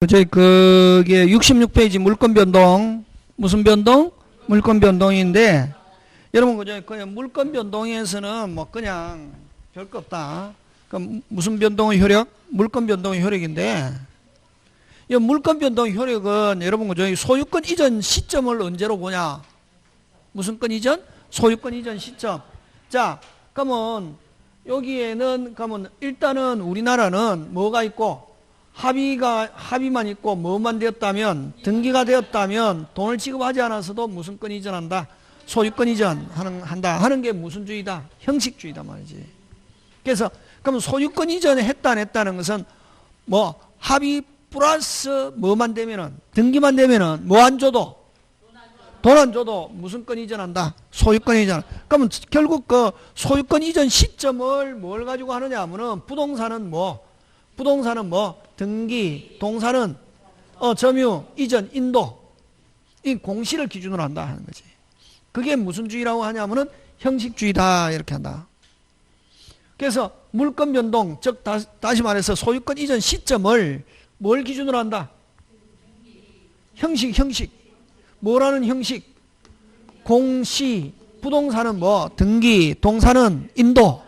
그게 66페이지 물권 변동, 무슨 변동? 물권 변동인데, 여러분, 그냥 물권 변동에서는 뭐 그냥 별거 없다. 그럼 무슨 변동의 효력? 물권 변동의 효력인데, 이 물권 변동 효력은 여러분, 소유권 이전 시점을 언제로 보냐? 무슨 권 이전? 소유권 이전 시점. 자, 그러면 여기에는, 그러면 일단은 우리나라는 뭐가 있고, 합의만 있고 뭐만 되었다면, 등기가 되었다면 돈을 지급하지 않아서도 무슨 권 이전한다? 소유권 이전한다 하는 게 무슨 주의다? 형식주의다 말이지. 그래서 그럼 소유권 이전을 했다 안 했다는 것은 뭐 합의 플러스 뭐만 되면은, 등기만 되면은 뭐 안 줘도, 돈 안 줘도 무슨 권 이전한다? 소유권 이전. 그러면 결국 그 소유권 이전 시점을 뭘 가지고 하느냐 하면은 부동산은 뭐 등기, 동사는 점유, 이전, 인도, 이 공시를 기준으로 한다 하는 거지. 그게 무슨 주의라고 하냐면은 형식주의다 이렇게 한다. 그래서 물권 변동, 즉 다시 말해서 소유권 이전 시점을 뭘 기준으로 한다? 형식. 뭐라는 형식? 공시, 부동산은 뭐 등기, 동사는 인도.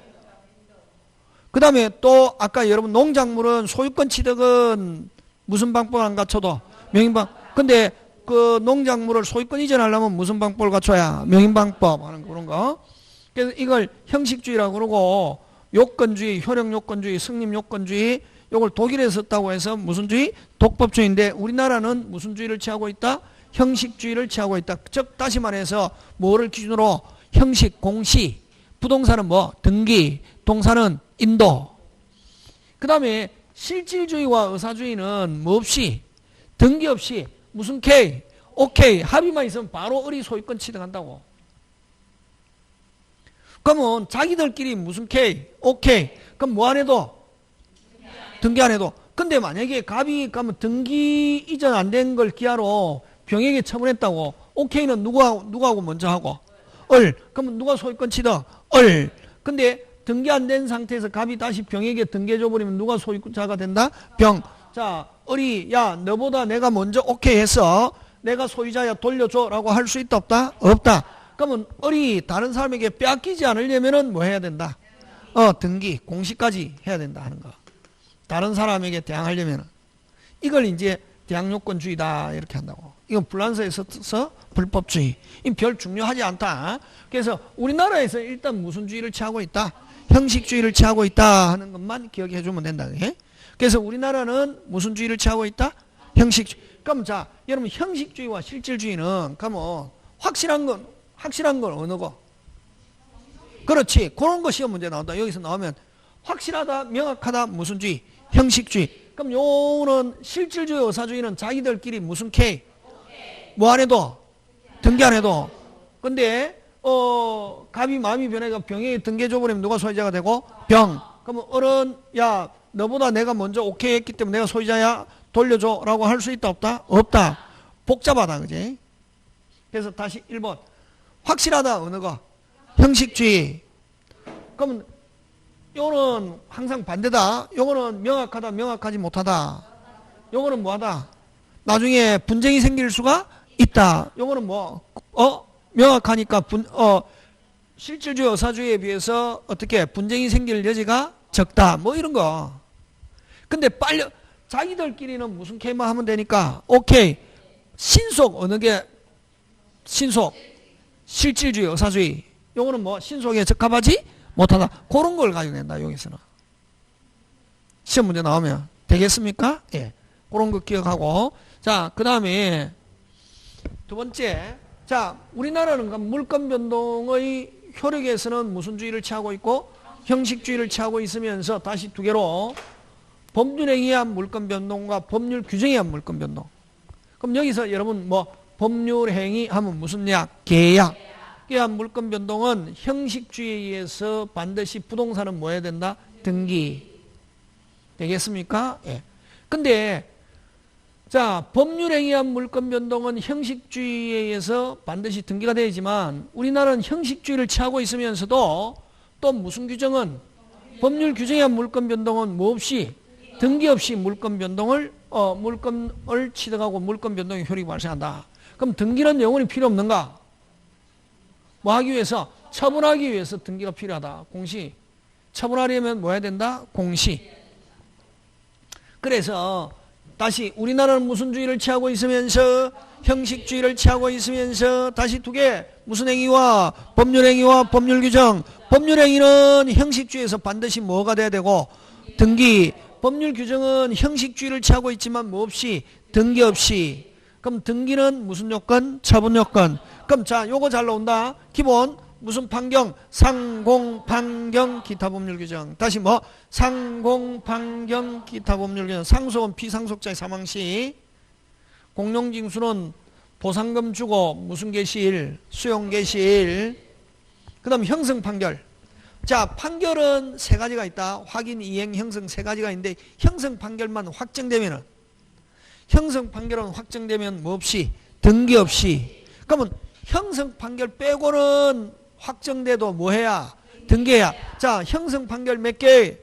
그 다음에 또 아까 여러분 농작물은 소유권 취득은 무슨 방법 안 갖춰도 명인방법. 근데 그 농작물을 소유권 이전하려면 무슨 방법을 갖춰야? 명인방법 하는 그런 거. 그래서 이걸 형식주의라고 그러고, 요건주의, 효력요건주의, 승립요건주의, 요걸 독일에서 썼다고 해서 무슨 주의? 독법주의인데 우리나라는 무슨 주의를 취하고 있다? 형식주의를 취하고 있다. 즉 다시 말해서 뭐를 기준으로? 형식, 공시, 부동산은 뭐? 등기, 동사는 인도. 그 다음에 실질주의와 의사주의는 뭐 없이, 등기 없이 무슨 K, OK, 합의만 있으면 바로 의리 소유권 취득한다고. 그러면 자기들끼리 무슨 K, OK, 그럼 뭐 안 해도? 등기 안 해도. 근데 만약에 갑이 가면 등기 이전 안 된 걸 기하로 병에게 처분했다고. OK는 누구하고 먼저 하고? 그러면 누가 소유권 취득? 근데 등기 안 된 상태에서 갑이 다시 병에게 등기해줘버리면 누가 소유자가 된다? 병. 자, 야, 너보다 내가 먼저 오케이 했어. 내가 소유자야 돌려줘. 라고 할 수 있다, 없다? 없다. 그러면 다른 사람에게 빼앗기지 않으려면은 뭐 해야 된다? 등기, 공시까지 해야 된다 하는 거. 다른 사람에게 대항하려면은. 이걸 이제 대항요건주의다. 이렇게 한다고. 이건 불란서에서 불법주의. 이 별 중요하지 않다. 그래서 우리나라에서 일단 무슨 주의를 취하고 있다? 형식주의를 취하고 있다 하는 것만 기억해 주면 된다. 그래서 우리나라는 무슨 주의를 취하고 있다? 형식주의. 그럼 자, 여러분 형식주의와 실질주의는 그러면 확실한 건 어느 거? 그렇지. 그런 거 시험 문제 나온다. 여기서 나오면 확실하다, 명확하다, 무슨 주의? 형식주의. 그럼 요는 실질주의, 의사주의는 자기들끼리 무슨 K? 뭐 안 해도? 등기 안 해도. 근데 갑이 마음이 변해가 병에 등기해줘버리면 누가 소유자가 되고? 병. 그러면 야, 너보다 내가 먼저 오케이 했기 때문에 내가 소유자야 돌려줘 라고 할 수 있다, 없다? 없다. 복잡하다, 그지? 그래서 다시 1번. 확실하다, 어느 거? 형식주의. 그러면 요거는 항상 반대다. 요거는 명확하다, 명확하지 못하다. 요거는 뭐하다? 나중에 분쟁이 생길 수가 있다. 요거는 뭐 명확하니까 실질주의, 의사주의에 비해서 어떻게 분쟁이 생길 여지가 적다. 뭐 이런 거. 근데 빨리 자기들끼리는 무슨 K만 하면 되니까 오케이. 신속 어느 게 신속? 실질주의, 의사주의. 요거는 뭐 신속에 적합하지 못하다. 그런 걸 가지고 낸다. 여기서는. 시험 문제 나오면 되겠습니까? 예. 그런 거 기억하고. 자, 그 다음에 두 번째. 자, 우리나라는 물권 변동의 효력에서는 무슨 주의를 취하고 있고? 형식주의를 취하고 있으면서 다시 두 개로 법률에 의한 물권 변동과 법률 규정에 의한 물권 변동. 그럼 여기서 여러분 뭐 법률행위 하면 무슨 약? 계약에 의한 물권 변동은 형식주의에 의해서 반드시 부동산은 뭐 해야 된다? 등기. 되겠습니까? 예. 근데 자, 법률에 의한 물권 변동은 형식주의에 의해서 반드시 등기가 되지만 우리나라는 형식주의를 취하고 있으면서도 또 무슨 규정은 법률 규정에 의한 물권 변동은 뭐 없이 등기 없이 물권 변동을 물건을 취득하고 물건 변동의 효력이 발생한다. 그럼 등기는 영원히 필요 없는가? 뭐 하기 위해서? 처분하기 위해서 등기가 필요하다. 공시. 처분하려면 뭐 해야 된다? 공시. 그래서 다시 우리나라는 무슨 주의를 취하고 있으면서 형식주의를 취하고 있으면서 다시 두 개. 무슨 행위와 법률행위와 법률규정. 법률행위는 형식주의에서 반드시 뭐가 돼야 되고 등기. 법률규정은 형식주의를 취하고 있지만 뭐 없이 등기 없이. 그럼 등기는 무슨 요건? 처분 요건. 그럼 자 요거 잘 나온다. 기본 무슨 판경? 상공, 판경, 기타 법률 규정. 다시 뭐? 상공, 판경, 기타 법률 규정. 상속은 피상속자의 사망 시. 공룡징수는 보상금 주고 무슨 개시일? 수용 개시일. 그 다음 형성 판결. 자, 판결은 세 가지가 있다. 확인, 이행, 형성 세 가지가 있는데 형성 판결만 확정되면은 형성 판결은 확정되면 뭐 없이? 등기 없이. 그러면 형성 판결 빼고는 확정돼도 뭐 해야? 등기해야. 자, 형성 판결 몇 개?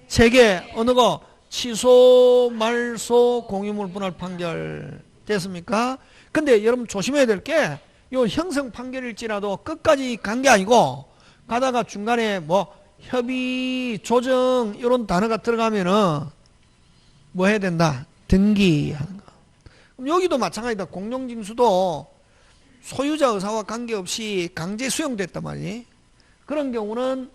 세 개. 어느 거? 취소, 말소, 공유물 분할 판결. 됐습니까? 근데 여러분 조심해야 될 게 요 형성 판결일지라도 끝까지 간 게 아니고 가다가 중간에 뭐 협의, 조정 이런 단어가 들어가면은 뭐 해야 된다? 등기하는 거. 그럼 여기도 마찬가지다. 공룡징수도 소유자 의사와 관계없이 강제 수용됐단 말이지. 그런 경우는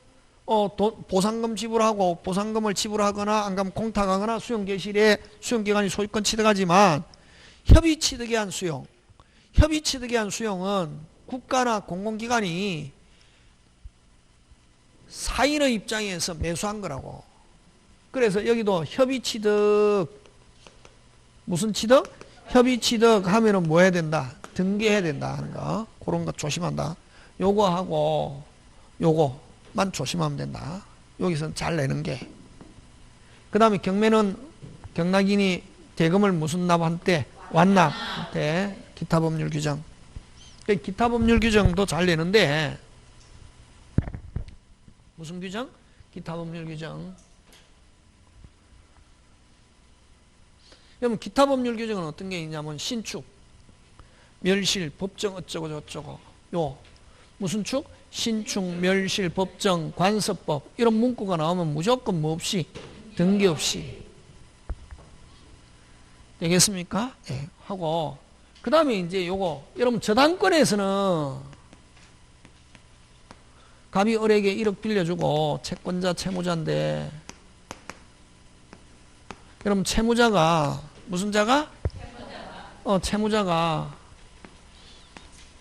보상금 지불하고 보상금을 지불하거나 안 가면 공탁하거나 수용 개시일에 수용기관이 소유권 취득하지만 협의 취득에 한 수용. 협의 취득에 한 수용은 국가나 공공기관이 사인의 입장에서 매수한 거라고. 그래서 여기도 협의 취득 무슨 취득? 협의 취득 하면은 뭐 해야 된다? 등기해야 된다 하는 거. 그런 거 조심한다. 요거 하고 요거만 조심하면 된다. 여기서 잘 내는 게. 그 다음에 경매는 경락인이 대금을 무슨 납한테? 완납한테. 기타 법률 규정. 기타 법률 규정도 잘 내는데 무슨 규정? 기타 법률 규정. 그러면 기타 법률 규정은 어떤 게 있냐면 신축, 멸실, 법정 어쩌고 저쩌고. 요 무슨 축? 신축, 멸실, 법정, 관서법 이런 문구가 나오면 무조건 뭐 없이 등기 없이. 되겠습니까? 예, 하고 그 다음에 이제 요거 여러분 저당권에서는 갑이 을에게 1억 빌려주고 채권자 채무자인데 여러분 채무자가 무슨 자가? 채무자가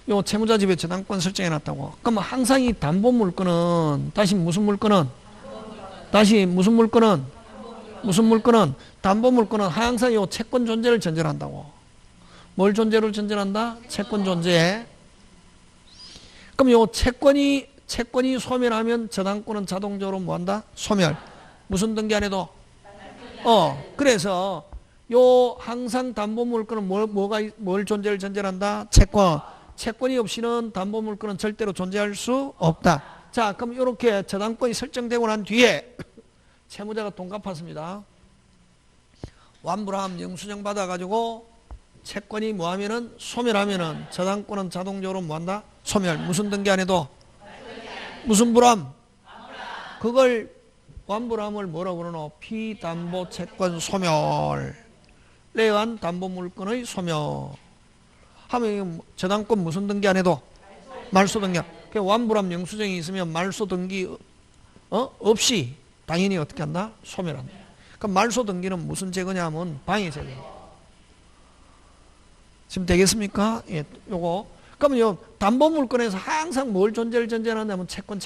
요 채무자 집에 저당권 설정해 놨다고. 그러면 항상 이 담보 물건은 다시 무슨 물건은? 다시 무슨 물건은? 무슨 물건은? 담보 물건은 항상 요 채권 존재를 전제한다고. 뭘 존재를 전제한다? 채권 존재. 그럼 요 채권이 소멸하면 저당권은 자동적으로 뭐 한다? 소멸. 무슨 등기 안 해도? 그래서 요 항상 담보 물건은 뭘 존재를 전제한다? 채권. 채권이 없이는 담보 물건은 절대로 존재할 수 없다. 자, 그럼 이렇게 저당권이 설정되고 난 뒤에 채무자가 돈 갚았습니다. 완불함 영수증 받아가지고 채권이 뭐하면은 소멸하면은 저당권은 자동적으로 뭐한다? 소멸. 무슨 등기 안 해도? 무슨 불함? 그걸 완불함을 뭐라고 그러노? 피담보 채권 소멸. 레한 담보 물건의 소멸. 하면 저당권 무슨 등기 안 해도? 말소 등기. 완불함 영수증이 있으면 말소 등기 없이 당연히 어떻게 한다? 소멸한다. 그럼 말소 등기는 무슨 제거냐면 방해 제거. 지금 되겠습니까? 예, 요거. 그러면 요 담보 물건에서 항상 뭘 존재를 전제하냐면 채권.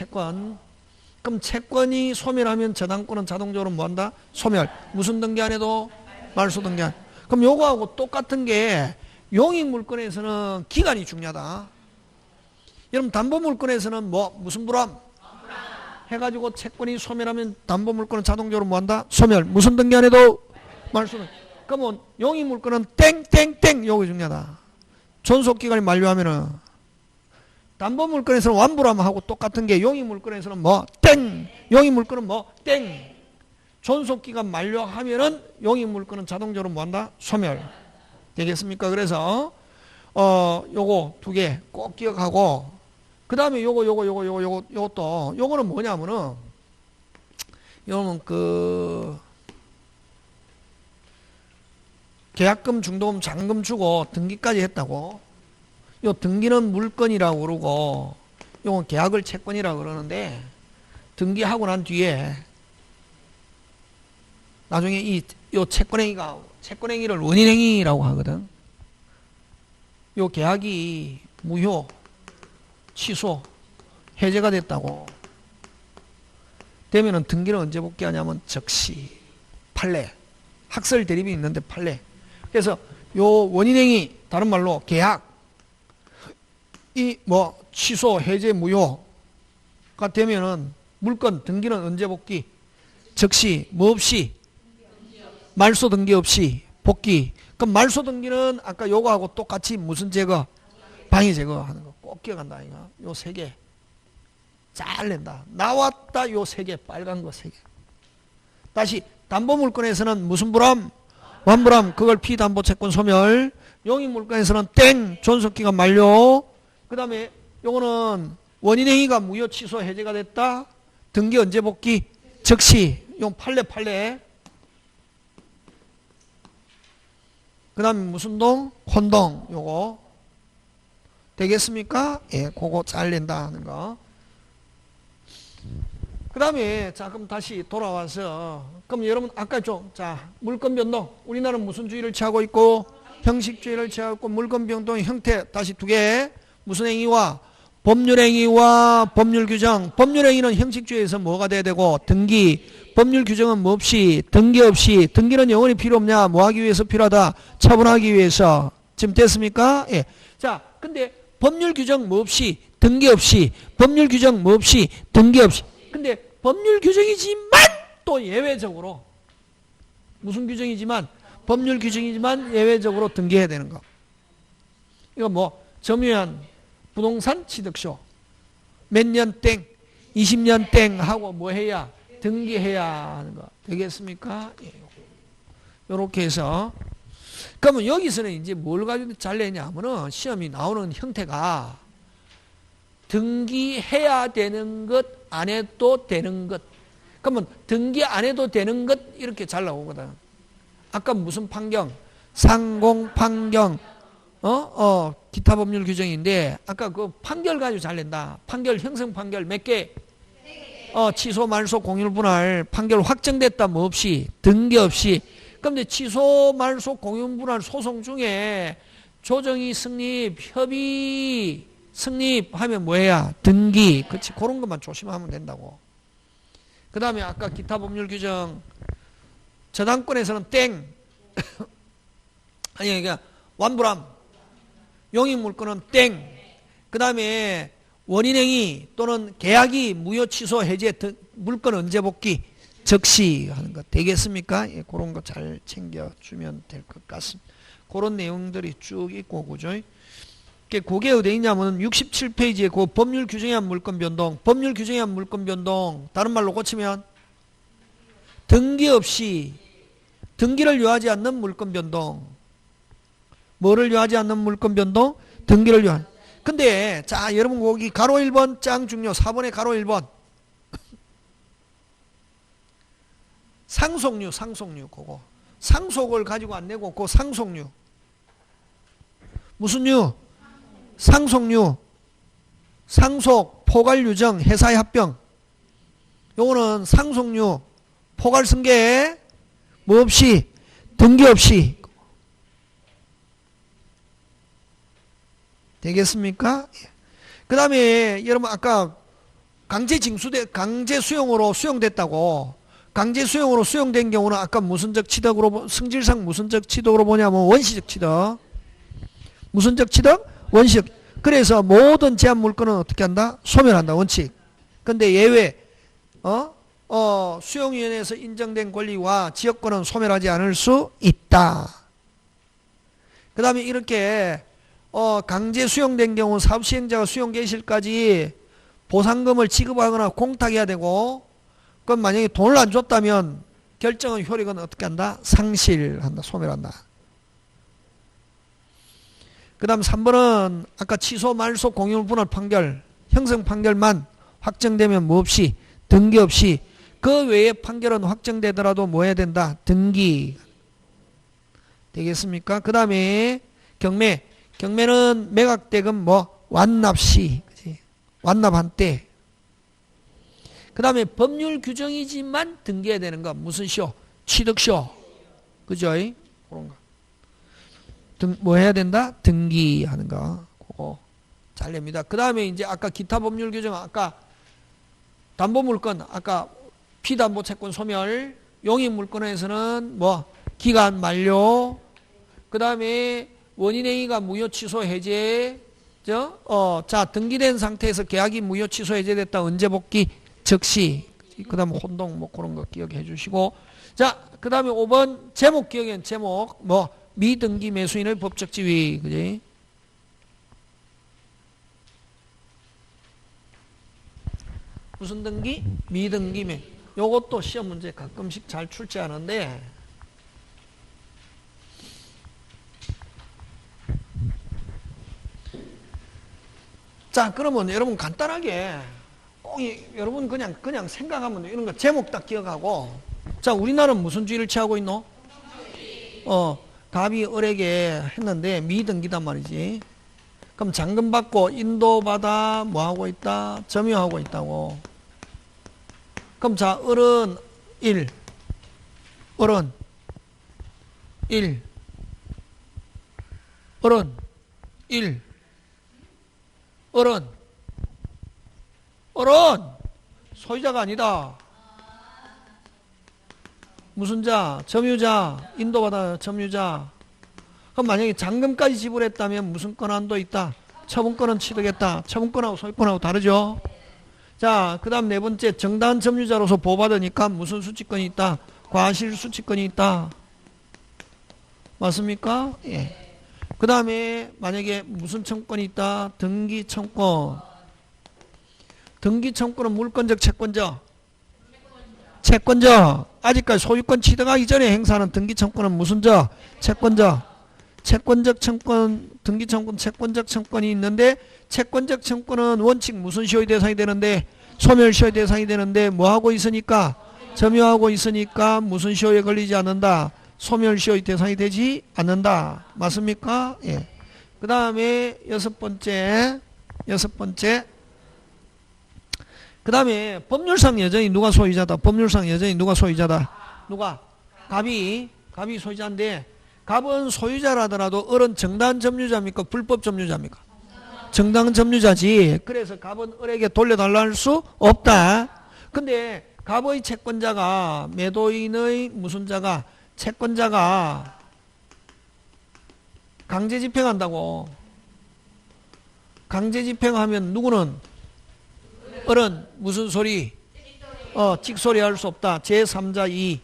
그럼 채권이 소멸하면 저당권은 자동적으로 뭐 한다? 소멸. 무슨 등기 안 해도? 말소 등기 안. 그럼 요거하고 똑같은 게 용익 물건에서는 기간이 중요하다. 여러분 담보 물건에서는 무슨 불함? 해가지고 채권이 소멸하면 담보 물건은 자동적으로 뭐 한다? 소멸. 무슨 등기 안 해도? 말소 등기. 그러면 용익 물건은 땡땡땡 요거 중요하다. 존속 기간이 만료하면은 담보 물건에서는 완불함하고 똑같은 게 용익 물건에서는 땡. 용익 물건은 땡. 존속기간 만료하면은 용익 물건은 자동적으로 뭐한다? 소멸. 되겠습니까? 그래서 요거 두 개 꼭 기억하고, 그 다음에 요것도 요거는 뭐냐면은 요거는 계약금, 중도금, 잔금 주고 등기까지 했다고. 요 등기는 물건이라고 그러고 요건 계약을 채권이라고 그러는데, 등기하고 난 뒤에 나중에 요 채권행위를 원인행위라고 하거든. 요 계약이 무효, 취소, 해제가 됐다고 되면은 등기를 언제 복귀하냐면 즉시, 판례, 학설 대립이 있는데 판례. 그래서 요 원인행위, 다른 말로 계약, 이 뭐 취소, 해제, 무효가 되면은 물건 등기는 언제 복귀? 즉시, 뭐 없이? 말소 등기 없이 복귀. 그럼 말소 등기는 아까 요거하고 똑같이 무슨 제거? 방해 제거하는 거 꼭 기억한다. 이거 요 세 개 잘 낸다. 나왔다. 요 세 개, 빨간 거 세 개. 다시 담보물건에서는 무슨 불함? 완불함. 그걸 피담보채권 소멸. 용익물건에서는 땡, 존속기간 만료. 그 다음에 요거는 원인행위가 무효, 취소, 해제가 됐다. 등기 언제 복귀? 즉시. 요 판례. 그 다음에 무슨 동? 혼동. 요거 되겠습니까? 예, 그거 잘 낸다 하는 거. 그 다음에 자, 그럼 다시 돌아와서, 그럼 여러분 아까 자, 물건 변동, 우리나라는 무슨 주의를 취하고 있고? 형식주의를 취하고 있고, 물건 변동의 형태 다시 두 개. 무슨 행위와? 법률행위와 법률규정. 법률행위는 형식주의에서 뭐가 돼야 되고? 등기. 법률규정은 뭐 없이? 등기 없이. 등기는 영원히 필요 없냐? 뭐 하기 위해서 필요하다? 처분하기 위해서. 지금 됐습니까? 예. 자, 근데 법률규정 뭐 없이? 등기 없이. 법률규정 뭐 없이? 등기 없이. 근데 법률규정이지만 또 예외적으로, 무슨 규정이지만? 법률규정이지만 예외적으로 등기해야 되는 거. 이거 뭐 점유한 부동산 취득쇼 몇 년 땡, 20년 땡 하고 뭐 해야? 등기해야 하는 거. 되겠습니까? 예. 요렇게 해서, 그러면 여기서는 이제 뭘 가지고 잘 내냐면은 시험이 나오는 형태가 등기해야 되는 것, 안 해도 되는 것. 그러면 등기 안 해도 되는 것 이렇게 잘 나오거든. 아까 무슨 판경? 상공판경, 기타 법률 규정인데, 아까 그 판결 가지고 잘 낸다. 판결, 형성 판결 몇 개? 취소, 말소, 공유, 분할, 판결 확정됐다, 뭐 없이, 등기 없이. 그런데 취소, 말소, 공유, 분할 소송 중에 조정이 성립, 협의 성립하면 뭐해야? 등기. 그렇지. 그런 것만 조심하면 된다고. 그 다음에 아까 기타 법률 규정, 저당권에서는 땡. 아니, 그러니까 완불함. 용익물건은 땡. 그 다음에 원인행위 또는 계약이 무효, 취소, 해제, 물건 언제 복귀? 즉시 하는 것. 되겠습니까? 예, 그런 거 잘 챙겨주면 될 것 같습니다. 그런 내용들이 쭉 있고, 그죠? 그게 어디 있냐면 67페이지에 그 법률 규정에 의한 물건 변동. 법률 규정에 의한 물건 변동. 다른 말로 고치면 등기 없이, 등기를 요하지 않는 물건 변동. 뭐를 요하지 않는 물건 변동? 등기를 요한. 근데 자, 여러분 거기 가로 1번 짱 중요 4번에 가로 1번 상속류 그거 상속을 가지고 안 내고 그 상속류 무슨 류? 상속류. 상속, 포괄유정, 회사의 합병. 요거는 상속류, 포괄승계 뭐 없이, 등기 없이. 되겠습니까? 그 다음에 여러분 아까 강제 수용으로 수용됐다고. 강제 수용으로 수용된 경우는 아까 무슨적 취득으로, 성질상 무슨적 취득으로 보냐면 원시적 취득. 무슨적 취득? 원시적. 그래서 모든 제한 물건은 어떻게 한다? 소멸한다. 원칙. 근데 예외, 수용위원회에서 인정된 권리와 지역권은 소멸하지 않을 수 있다. 그 다음에 이렇게 강제 수용된 경우 사업시행자가 수용 개시일까지 보상금을 지급하거나 공탁해야 되고, 그럼 만약에 돈을 안 줬다면 결정의 효력은 어떻게 한다? 상실한다. 소멸한다. 그 다음 3번은 아까 취소, 말소, 공유물 분할 판결, 형성 판결만 확정되면 뭐 없이, 등기 없이, 그 외에 판결은 확정되더라도 뭐 해야 된다? 등기. 되겠습니까? 그 다음에 경매. 경매는 매각대금 뭐 완납시, 그치? 완납한 때. 그 다음에 법률 규정이지만 등기해야 되는 거. 무슨 쇼? 취득쇼. 그죠? 그런 거. 뭐 해야 된다? 등기하는 거. 그거 잘 냅니다. 그 다음에 이제 아까 기타 법률 규정, 아까 담보물건, 아까 피담보채권 소멸, 용익물건에서는 뭐 기간 만료, 그 다음에 원인행위가 무효 취소 해제, 자, 등기된 상태에서 계약이 무효 취소 해제됐다. 언제 복귀? 즉시. 그 다음에 혼동 뭐 그런 거 기억해 주시고. 자, 그 다음에 5번 제목 기억엔 제목 뭐 미등기 매수인의 법적 지위. 그지? 무슨 등기? 미등기 매. 요것도 시험 문제 가끔씩 잘 출제하는데 자, 그러면 여러분 간단하게 꼭 여러분 그냥 생각하면 이런 거 제목 딱 기억하고. 자, 우리나라는 무슨 주의를 취하고 있노? 갑이 을에게 했는데 미등기단 말이지. 그럼 잔금 받고 인도받아 뭐 하고 있다? 점유하고 있다고. 그럼 자, 을은 1, 을은 1, 을은 1, 을은 소유자가 아니다. 무슨 자? 점유자. 인도받아 점유자. 그럼 만약에 잔금까지 지불했다면 무슨 권한도 있다? 처분권은 취득했다. 처분권하고 소유권하고 다르죠? 자, 그 다음 네 번째, 정당한 점유자로서 보호받으니까 무슨 수취권이 있다? 과실 수취권이 있다. 맞습니까? 예. 그 다음에 만약에 무슨 청권이 있다? 등기 청권. 등기 청권은 물권적, 채권적? 채권적. 아직까지 소유권 취득하기 전에 행사하는 등기 청권은 무슨 적? 채권적. 채권적 청권, 등기 청권, 채권적 청권이 있는데 채권적 청권은 원칙 무슨 시효의 대상이 되는데? 소멸 시효의 대상이 되는데 뭐 하고 있으니까? 점유하고 있으니까 무슨 시효에 걸리지 않는다? 소멸 시효의 대상이 되지 않는다. 맞습니까? 예. 그 다음에 여섯 번째. 그 다음에 법률상 여전히 누가 소유자다? 법률상 여전히 누가 소유자다? 누가? 갑이 소유자인데 갑은 소유자라더라도 을은 정당 점유자입니까? 불법 점유자입니까? 정당 점유자지. 그래서 갑은 을에게 돌려달라 할 수 없다. 근데 갑의 채권자가 매도인의 무슨 자가? 채권자가 강제 집행한다고. 강제 집행하면 누구는? 을은 무슨 소리? 찍소리 할 수 없다. 제3자 2.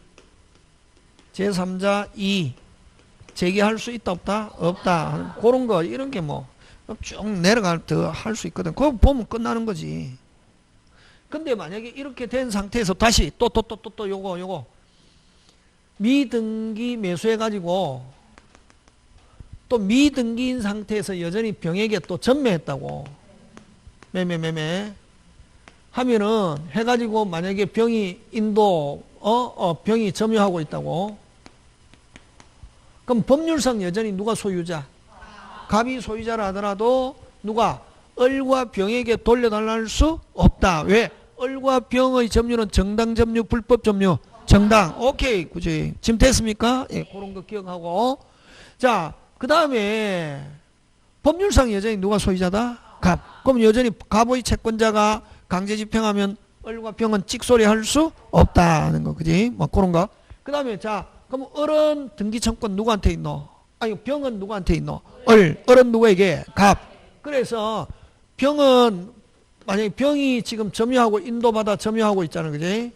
제3자 2. 제기할 수 있다 없다? 없다. 그런 거 이런 게 뭐 쭉 내려갈 때 할 수 있거든. 그거 보면 끝나는 거지. 근데 만약에 이렇게 된 상태에서 다시 또 요거 미등기 매수해 가지고 또 미등기인 상태에서 여전히 병에게 또 전매했다고. 매매 하면은 해가지고 만약에 병이 병이 점유하고 있다고. 그럼 법률상 여전히 누가 소유자? 갑이 소유자라 하더라도 누가? 을과 병에게 돌려달라 할 수 없다. 왜? 을과 병의 점유는 정당 점유, 불법 점유. 정당. 오케이. 그치. 지금 됐습니까? 예, 그런 거 기억하고. 자, 그 다음에 법률상 여전히 누가 소유자다? 갑. 그럼 여전히 갑의 채권자가 강제 집행하면 을과 병은 찍소리 할 수 없다는 거. 그지? 뭐 그런 거. 그 다음에 자, 그럼 을은 등기청권 누구한테 있노? 아니, 병은 누구한테 있노? 을은 누구에게? 갑. 그래서 병은 만약에 병이 지금 점유하고 인도받아 점유하고 있잖아. 그지?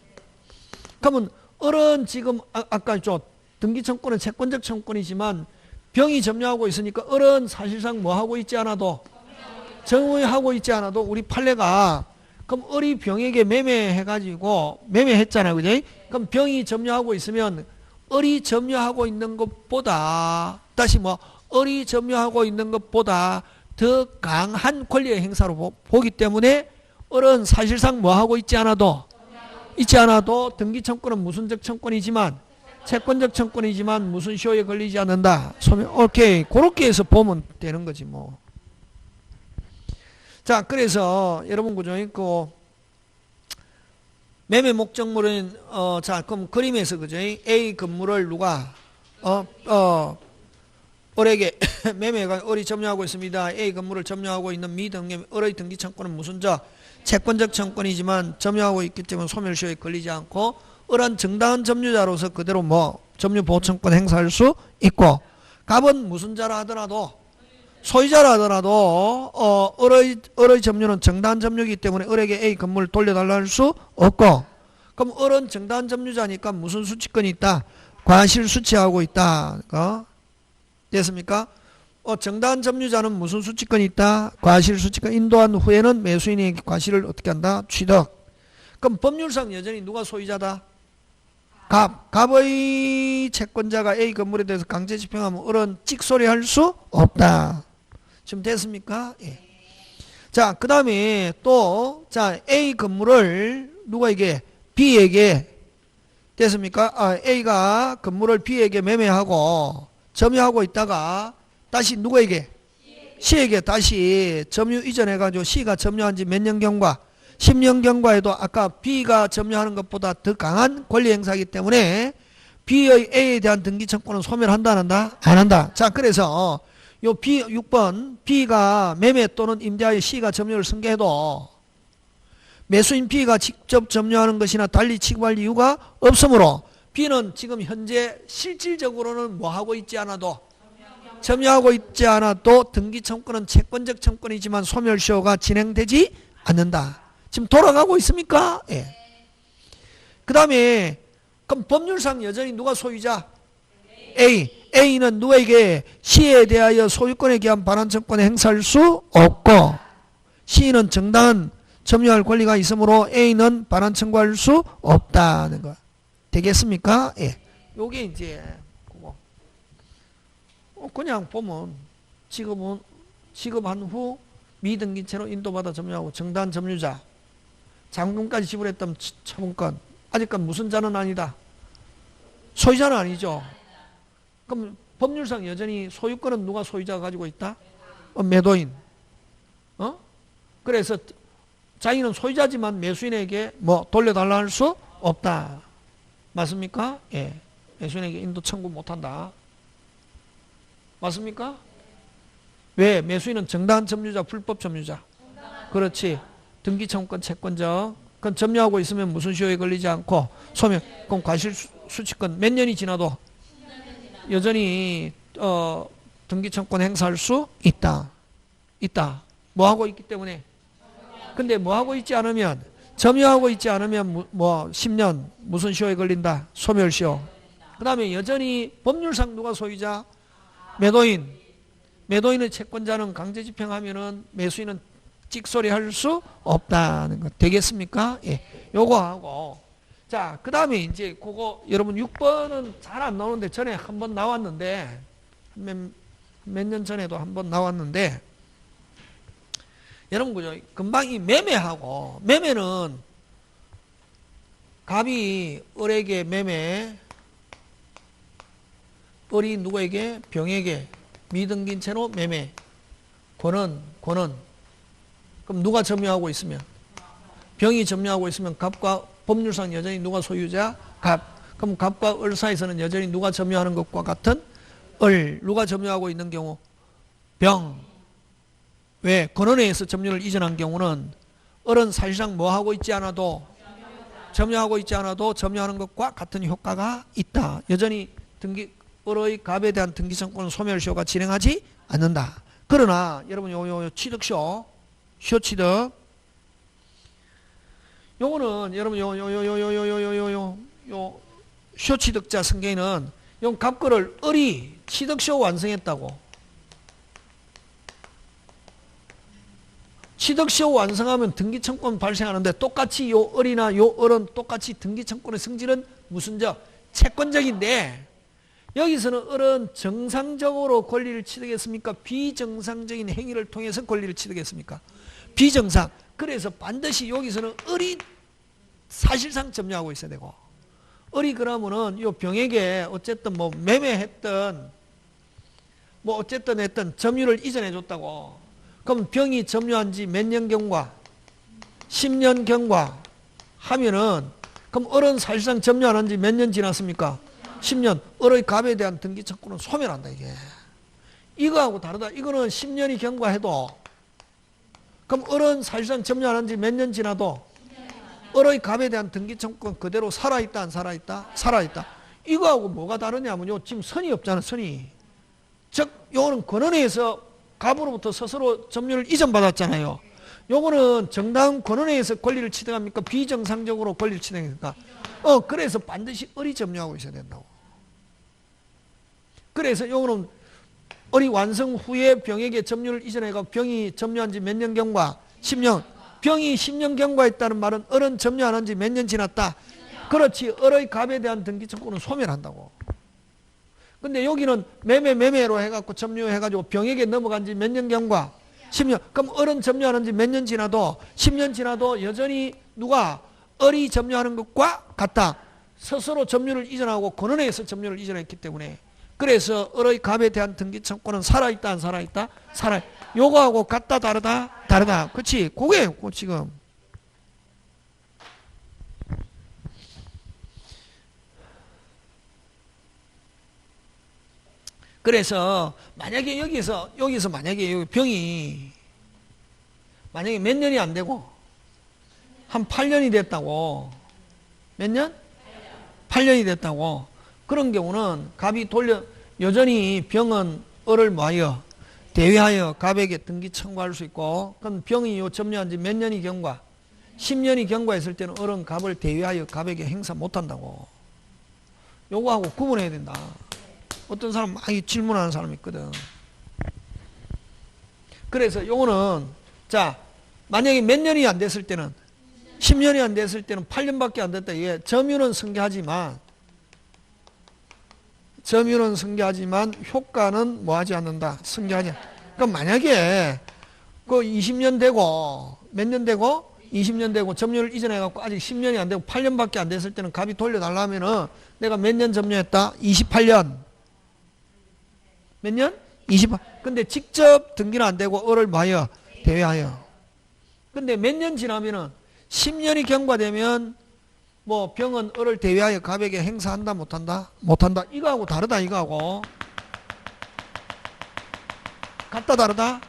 그러면 을은 지금 아까 등기청권은 채권적 청권이지만 병이 점유하고 있으니까 을은 사실상 뭐 하고 있지 않아도 점유하고 있지 않아도 우리 판례가 그럼 을이 병에게 매매해가지고 매매했잖아요. 그죠? 그럼 병이 점유하고 있으면 을이 점유하고 있는 것보다 다시 뭐 을이 점유하고 있는 것보다 더 강한 권리의 행사로 보기 때문에 을은 사실상 뭐하고 있지 않아도 등기청구는 무슨적 청구이지만 채권적 청구이지만 무슨 시효에 걸리지 않는다. 소멸. 오케이. 그렇게 해서 보면 되는 거지 뭐. 자, 그래서 여러분 구조 있고 매매 목적물은 자, 그럼 그림에서 그죠? A 건물을 누가 을에게 매매가 을이 점유하고 있습니다. A 건물을 점유하고 있는 미 등의 을의 등기 청구는 무슨 채권적 청구이지만 점유하고 있기 때문에 소멸시효에 걸리지 않고 을은 정당한 점유자로서 그대로 뭐 점유 보호 청구권 행사할 수 있고 갑은 무슨 자라 하더라도 소유자라 하더라도 을의 점유는 정당한 점유이기 때문에 을에게 A 건물을 돌려달라 할 수 없고 그럼 을은 정당한 점유자니까 무슨 수취권이 있다? 과실 수취하고 있다. 됐습니까? 정당한 점유자는 무슨 수취권이 있다? 과실 수취권 인도한 후에는 매수인에게 과실을 어떻게 한다? 취득. 그럼 법률상 여전히 누가 소유자다? 갑의 채권자가 A 건물에 대해서 강제 집행하면 을은 찍소리 할 수 없다. 지금 됐습니까? 예. 자, 그 다음에 또, 자, A 건물을 누구에게? B에게, 됐습니까? A가 건물을 B에게 매매하고, 점유하고 있다가, 다시 누구에게? C에게 다시 점유 이전해가지고 C가 점유한 지 몇 년 경과? 10년 경과에도 아까 B가 점유하는 것보다 더 강한 권리 행사이기 때문에 B의 A에 대한 등기 청구는 소멸한다, 안 한다? 안 한다. 자, 그래서, 요 B 6번 B가 매매 또는 임대하여 C가 점유를 승계해도 매수인 B가 직접 점유하는 것이나 달리 취급할 이유가 없으므로 B는 지금 현재 실질적으로는 뭐하고 있지 않아도 점유하고 있지 않아도 등기 청구는 채권적 청구이지만 소멸시효가 진행되지 않는다. 지금 돌아가고 있습니까? 예. 그 다음에 그럼 법률상 여전히 누가 소유자? A는 누구에게 C에 대하여 소유권에 기한 반환청권을 행사할 수 없고 C는 정당한 점유할 권리가 있으므로 A는 반환 청구할 수 없다는 거. 되겠습니까? 예. 요게 이제 그거. 그냥 보면 지급한 후 미등기채로 인도받아 점유하고 정당한 점유자 잔금까지 지불했다면 처분권 아직까지 무슨 자는 아니다. 소유자는 아니죠. 그럼 법률상 여전히 소유권은 누가 소유자가 가지고 있다? 매도인. 그래서 자기는 소유자지만 매수인에게 뭐 돌려달라 할 수 없다. 맞습니까? 예. 매수인에게 인도 청구 못한다. 맞습니까? 왜? 매수인은 정당한 점유자, 불법 점유자. 그렇지. 등기 청구권 채권적. 그건 점유하고 있으면 무슨 시효에 걸리지 않고 소멸. 그럼 과실 수취권 몇 년이 지나도 여전히 등기 청구권 행사할 수 있다. 뭐 하고 있기 때문에. 근데 뭐 하고 있지 않으면 점유하고 있지 않으면 뭐 10년 무슨 시효에 걸린다. 소멸시효. 그 다음에 여전히 법률상 누가 소유자? 매도인의 채권자는 강제 집행하면은 매수인은 찍소리 할 수 없다는 것. 되겠습니까? 예. 요거 하고. 자, 그 다음에 이제 그거 여러분 6번은 잘 안 나오는데 전에 한번 나왔는데 몇 년 전에도 한번 나왔는데 여러분 그죠? 금방 이 매매하고 매매는 갑이 을에게 매매 을이 누구에게? 병에게 미등기인 채로 매매 권은 그럼 누가 점유하고 있으면 병이 점유하고 있으면 갑과 법률상 여전히 누가 소유자? 갑. 그럼 갑과 을 사이에서는 여전히 누가 점유하는 것과 같은 을. 누가 점유하고 있는 경우? 병. 왜? 권한에 의해서 점유를 이전한 경우는 을은 사실상 뭐 하고 있지 않아도 점유하고 있지 않아도 점유하는 것과 같은 효과가 있다. 여전히 을의 갑에 대한 등기청구는 소멸시효가 진행하지 않는다. 그러나 여러분 요 취득시효 취득 요거는 여러분 요 시효취득자 승계는 요 갑거를 을이 취득시효 완성했다고 취득시효 완성하면 등기청권 발생하는데 똑같이 요 을이나 요 을은 똑같이 등기청권의 성질은 무슨 채권적인데 여기서는 을은 정상적으로 권리를 취득했습니까? 비정상적인 행위를 통해서 권리를 취득했습니까? 비정상. 그래서 반드시 여기서는 을이 사실상 점유하고 있어야 되고 을이 그러면은 요 병에게 어쨌든 뭐 매매했던 뭐 어쨌든 했던 점유를 이전해 줬다고. 그럼 병이 점유한 지 몇 년 경과? 10년 경과 하면은 그럼 을은 사실상 점유 안 한 지 몇 년 지났습니까? 10년. 을의 갑에 대한 등기청구는 소멸한다 이게. 이거하고 다르다. 이거는 10년이 경과해도 그럼 을은 사실상 점유 안 한 지 몇 년 지나도 을의 갑에 대한 등기청구는 그대로 살아있다 안 살아있다? 살아있다. 이거하고 뭐가 다르냐면요. 지금 선이 없잖아 선이. 즉 요거는 권원회에서 갑으로부터 스스로 점유를 이전받았잖아요. 요거는 정당 권원회에서 권리를 취득합니까? 비정상적으로 권리를 취득합니까? 그래서 반드시 을이 점유하고 있어야 된다고. 그래서 요거는 을이 완성 후에 병에게 점유를 이전해가 병이 점유한 지 몇 년 경과? 10년. 병이 10년 경과했다는 말은 을은 점유 안 한 지 몇 년 지났다? 그렇지. 을의 갑에 대한 등기청구는 소멸한다고. 근데 여기는 매매로 해갖고 점유해가지고 병에게 넘어간 지 몇 년 경과? 10년. 그럼 을은 점유 안 한 지 몇 년 지나도 10년 지나도 여전히 누가? 을이 점유하는 것과 같다. 스스로 점유를 이전하고 권원회에서 점유를 이전했기 때문에 그래서 을의 갑에 대한 등기청구는 살아있다 안 살아있다? 요거하고 같다 다르다? 다르다. 그렇지? 그게 지금 그래서 만약에 여기서 만약에 병이 만약에 몇 년이 안 되고 한 8년이 됐다고. 몇 년? 8년이 됐다고. 그런 경우는 갑이 여전히 병은 을을 뭐하여? 대위하여 갑에게 등기 청구할 수 있고, 그럼 병이 점유한 지 몇 년이 경과? 10년이 경과했을 때는 을은 갑을 대위하여 갑에게 행사 못한다고. 요거하고 구분해야 된다. 어떤 사람 많이 질문하는 사람이 있거든. 그래서 요거는 자 만약에 몇 년이 안 됐을 때는 10년이 안 됐을 때는 8년밖에 안 됐다. 이게 점유는 승계하지만 효과는 뭐하지 않는다. 승계하지. 그럼 만약에 그 20년 되고 몇 년 되고 20년 되고 점유를 이전해갖고 아직 10년이 안 되고 8년밖에 안 됐을 때는 갑이 돌려달라면은 내가 몇 년 점유했다? 28년. 몇 년? 28. 근데 직접 등기는 안 되고 을을 뭐하여? 대위하여. 근데 몇 년 지나면은 10년이 경과되면 뭐 병은 을을 대위하여 갑에게 행사한다 못한다? 못한다. 이거하고 다르다 이거하고. 같다 다르다?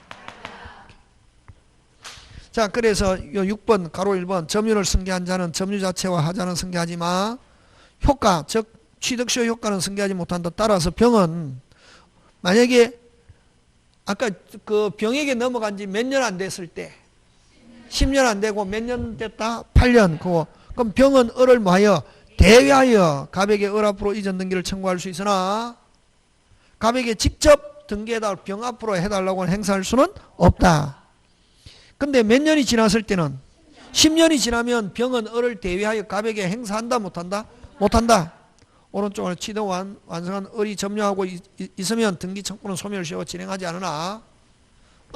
자 그래서 요 6번 가로 1번 점유를 승계한 자는 점유 자체와 하자는 승계하지 마. 효과 즉 취득시효 효과는 승계하지 못한다. 따라서 병은 만약에 아까 그 병에게 넘어간 지 몇 년 안 됐을 때 10년 안 되고 몇 년 됐다? 8년. 그럼 병은 을을 뭐하여? 대위하여 갑에게 을 앞으로 이전 등기를 청구할 수 있으나 갑에게 직접 등기해달 병 앞으로 해달라고 행사할 수는 없다. 근데 몇 년이 지났을 때는 10년이 지나면 병은 을을 대위하여 갑에게 행사한다 못한다? 못한다. 오른쪽으로 취득 완성한 을이 점유하고 있으면 등기 청구는 소멸시효가 진행하지 않으나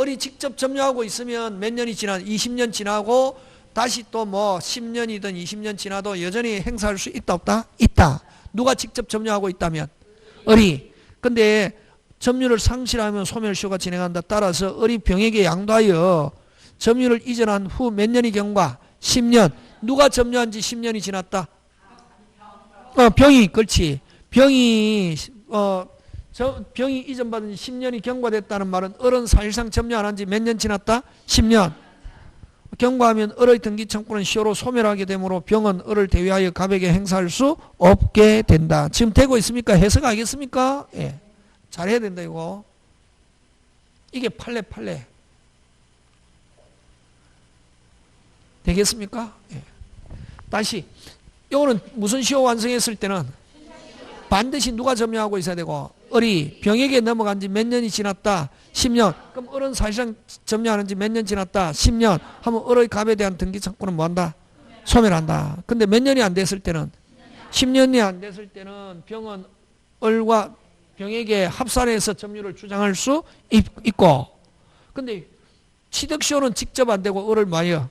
을이 직접 점유하고 있으면 몇 년이 지나 20년 지나고 다시 또 뭐 10년이든 20년 지나도 여전히 행사할 수 있다 없다? 있다. 누가 직접 점유하고 있다면? 을이. 근데 점유를 상실하면 소멸시효가 진행한다. 따라서 을이 병에게 양도하여 점유를 이전한 후 몇 년이 경과? 10년. 누가 점유한 지 10년이 지났다? 병이. 그렇지. 병이 이전받은 지 10년이 경과됐다는 말은 을은 사실상 점유 안 한 지 몇 년 지났다? 10년. 경과하면 을의 등기 청구는 시효로 소멸하게 되므로 병은 을을 대위하여 갑에게 행사할 수 없게 된다. 지금 되고 있습니까? 해석하겠습니까? 예. 잘해야 된다 이거. 이게 판례. 되겠습니까? 예. 다시 이거는 무슨 시효 완성했을 때는 반드시 누가 점유하고 있어야 되고 을이 병에게 넘어간 지 몇 년이 지났다. 10년. 그럼 을은 사실상 점유하는 지 몇 년 지났다. 10년. 하면 을의 갑에 대한 등기 청구는 뭐한다? 소멸한다. 근데 몇 년이 안 됐을 때는 10년이 안 됐을 때는 병은 을과 병에게 합산해서 점유를 주장할 수 있고, 근데 취득시효는 직접 안 되고 을을 뭐예요?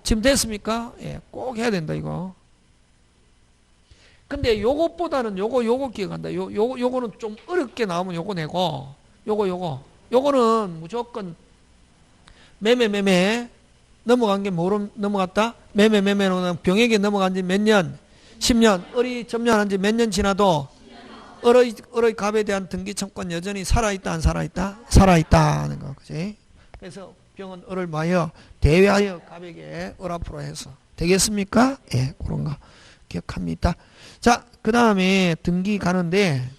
지금 됐습니까? 예, 꼭 해야 된다 이거. 근데 요것보다는 요거 기억한다. 요거는 좀 어렵게 나오면 요거 내고, 요거는 무조건 매매 넘어간 게 뭐로 넘어갔다? 매매는 병에게 넘어간 지 몇 년? 10년. 을이 점유하는 지 몇 년 지나도 을의 갑에 대한 등기 청구권 여전히 살아있다 안 살아있다? 살아있다는 거, 그지? 그래서 병은 을을 뭐하여? 대외하여 갑에게 을 앞으로 해서 되겠습니까? 예, 그런 거 기억합니다. 자, 그 다음에 등기 가는데,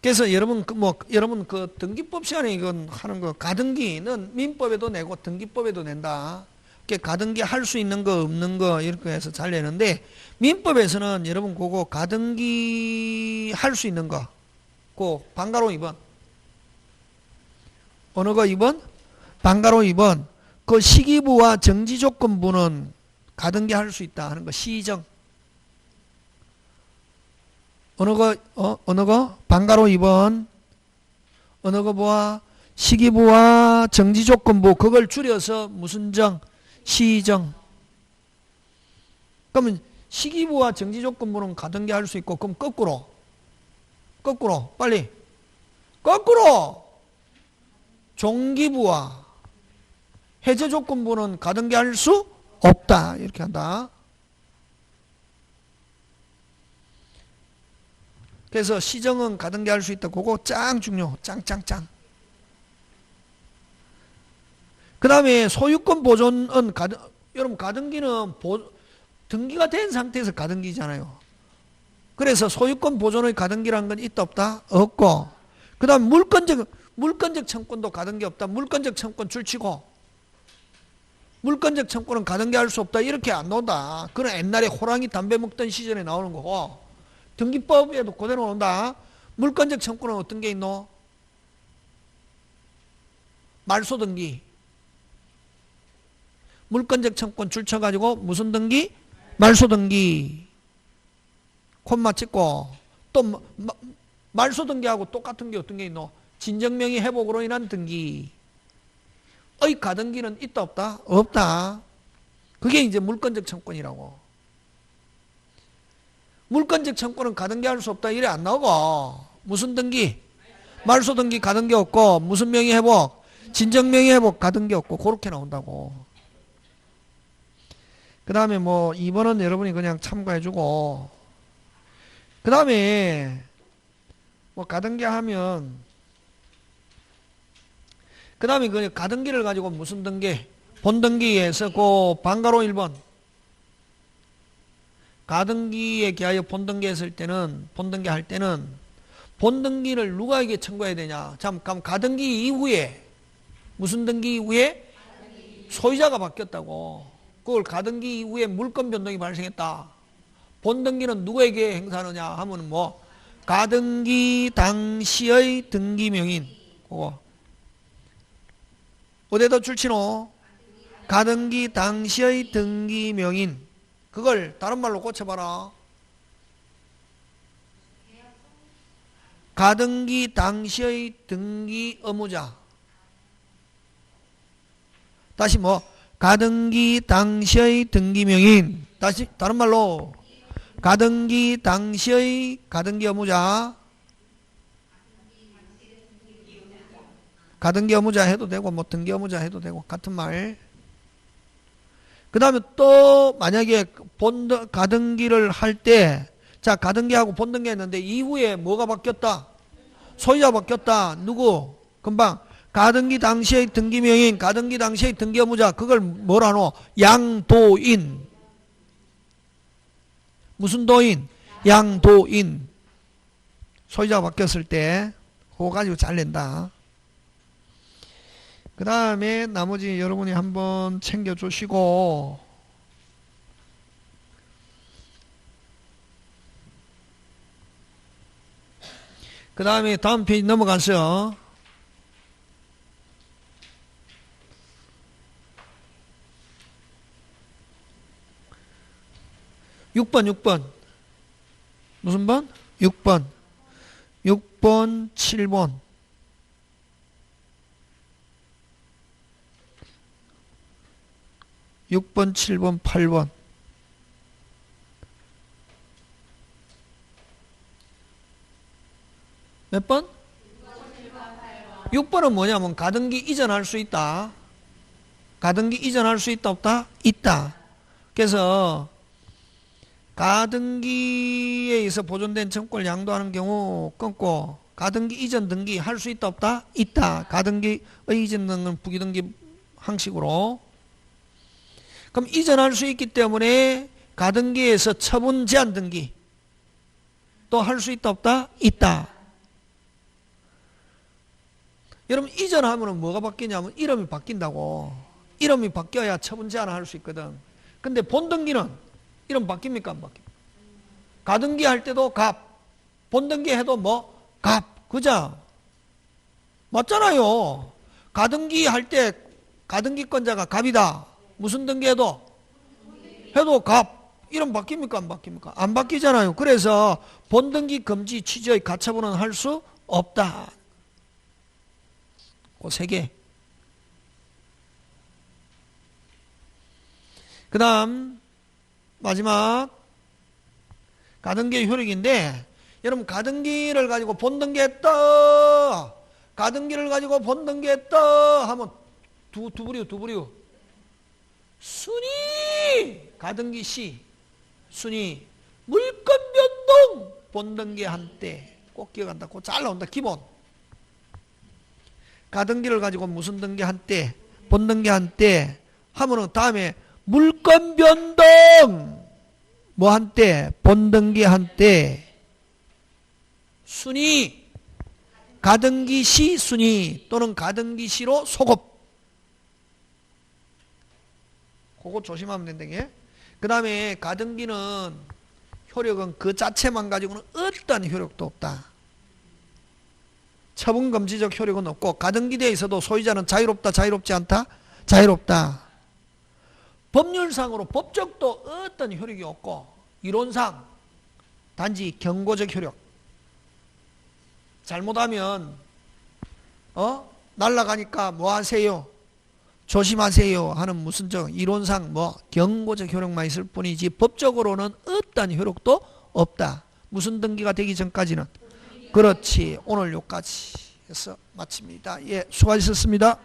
그래서 여러분 그 등기법 시간에 이건 하는 거, 가등기는 민법에도 내고 등기법에도 낸다. 가등기 할 수 있는 거 없는 거 이렇게 해서 잘 내는데, 민법에서는 여러분 그거 가등기 할 수 있는 거, 그 방가로 2번, 어느 거 2번? 방가로 2번. 그 시기부와 정지조건부는 가등기 할 수 있다 하는 거, 시정. 어느 거? 방가로 2번. 어느 거 보아? 시기부와 정지조건부, 그걸 줄여서 무슨 정? 시정. 그러면 시기부와 정지조건부는 가등기 할 수 있고, 그럼 거꾸로, 빨리. 거꾸로! 종기부와 해제조건부는 가등기 할 수 없다. 이렇게 한다. 그래서 시정은 가등기 할 수 있다. 그거 짱 중요. 짱. 그 다음에 소유권 보존은 여러분 가등기는 등기가 된 상태에서 가등기잖아요. 그래서 소유권 보존의 가등기라는 건 있다 없다? 없고, 그 다음 물권적 청권도 가등기 없다. 물권적 청권 줄치고, 물권적 청권은 가등기 할 수 없다. 이렇게 안 나온다. 그건 옛날에 호랑이 담배 먹던 시절에 나오는 거고, 등기법에도 그대로 나온다. 물권적 청권은 어떤 게 있노? 말소등기. 물권적 청권 줄쳐가지고 무슨 등기? 말소등기. 콤마 찍고, 또 말소등기하고 똑같은 게 어떤 게 있노? 진정명의 회복으로 인한 등기의 가등기는 있다 없다? 없다. 그게 이제 물권적 청권이라고. 물권적 청권은 가등기 할 수 없다 이래 안 나오고, 무슨 등기? 말소등기 가등기 없고, 무슨 명의 회복? 진정명의 회복 가등기 없고, 그렇게 나온다고. 그 다음에 뭐 2번은 여러분이 그냥 참고해주고, 그 다음에 뭐 가등기 하면, 그 다음에 그 가등기를 가지고 무슨 등기? 본등기에서 그 방가로 1번. 가등기에 기하여 본등기 했을 때는, 본등기 할 때는 본등기를 누구에게 청구해야 되냐? 잠깐, 가등기 이후에, 무슨 등기 이후에? 소유자가 바뀌었다고. 그걸 가등기 이후에 물권 변동이 발생했다. 본등기는 누구에게 행사하느냐 하면 뭐, 가등기 당시의 등기명인. 그거. 어디다 줄치노? 가등기 당시의 등기명인. 그걸 다른 말로 고쳐봐라. 가등기 당시의 등기 의무자. 다시 뭐, 가등기 당시의 등기명인. 다시 다른 말로, 가등기 당시의 가등기 의무자. 가등기 의무자 해도 되고 뭐 등기 의무자 해도 되고 같은 말. 그 다음에 또 만약에 가등기를 할 때, 자, 가등기하고 본등기 했는데 이후에 뭐가 바뀌었다? 소유자 바뀌었다. 누구? 금방 가등기 당시의 등기명인, 가등기 당시의 등기 의무자. 그걸 뭐라노? 양도인. 무슨 도인? 양도인. 소유자가 바뀌었을 때 그거 가지고 잘 낸다. 그 다음에 나머지 여러분이 한번 챙겨주시고, 그 다음에 다음 페이지 넘어가서 6번 무슨 번? 6번 7번 6번 7번 8번 몇 번? 6번은 뭐냐면 가등기 이전할 수 있다. 가등기 이전할 수 있다 없다? 있다. 그래서 가등기에 의해서 보존된 청구권을 양도하는 경우 끊고 가등기 이전 등기 할 수 있다 없다? 있다. 가등기의 이전 등은 부기등기 항식으로. 그럼 이전할 수 있기 때문에 가등기에서 처분 제한 등기 또 할 수 있다 없다? 있다. 여러분 이전하면 뭐가 바뀌냐면 이름이 바뀐다고. 이름이 바뀌어야 처분 제한을 할 수 있거든. 근데 본등기는 이름 바뀝니까 안 바뀝니까? 가등기 할 때도 갑, 본등기 해도 뭐 갑, 그죠? 맞잖아요. 가등기 할 때 가등기권자가 갑이다. 무슨 등기 해도 갑. 이름 바뀝니까 안 바뀝니까? 안 바뀌잖아요. 그래서 본등기 금지 취지의 가처분은 할 수 없다. 그 세 개. 그 다음 마지막 가등기의 효력인데 여러분 가등기를 가지고 본등기했다. 가등기를 가지고 본등기했다 하면 두 부류 순위 가등기 시 순위 물권 변동 본등기 한때 꼭 기억한다. 꼭 잘 나온다. 기본 가등기를 가지고 무슨 등기 한때 본등기 한때 하면은 다음에 물권 변동 뭐 한때 본등기 한때 순위 가등기 시 순위 또는 가등기 시로 소급 그거 조심하면 된다게. 그 다음에 가등기는 효력은 그 자체만 가지고는 어떠한 효력도 없다. 처분금지적 효력은 없고 가등기대에 있어도 소유자는 자유롭다 자유롭지 않다? 자유롭다. 법률상으로 법적도 어떤 효력이 없고 이론상 단지 경고적 효력. 잘못하면 날아가니까 뭐 하세요? 조심하세요 하는 무슨 이론상 뭐 경고적 효력만 있을 뿐이지 법적으로는 어떤 효력도 없다. 무슨 등기가 되기 전까지는. 그렇지. 오늘 여기까지 해서 마칩니다. 예, 수고하셨습니다.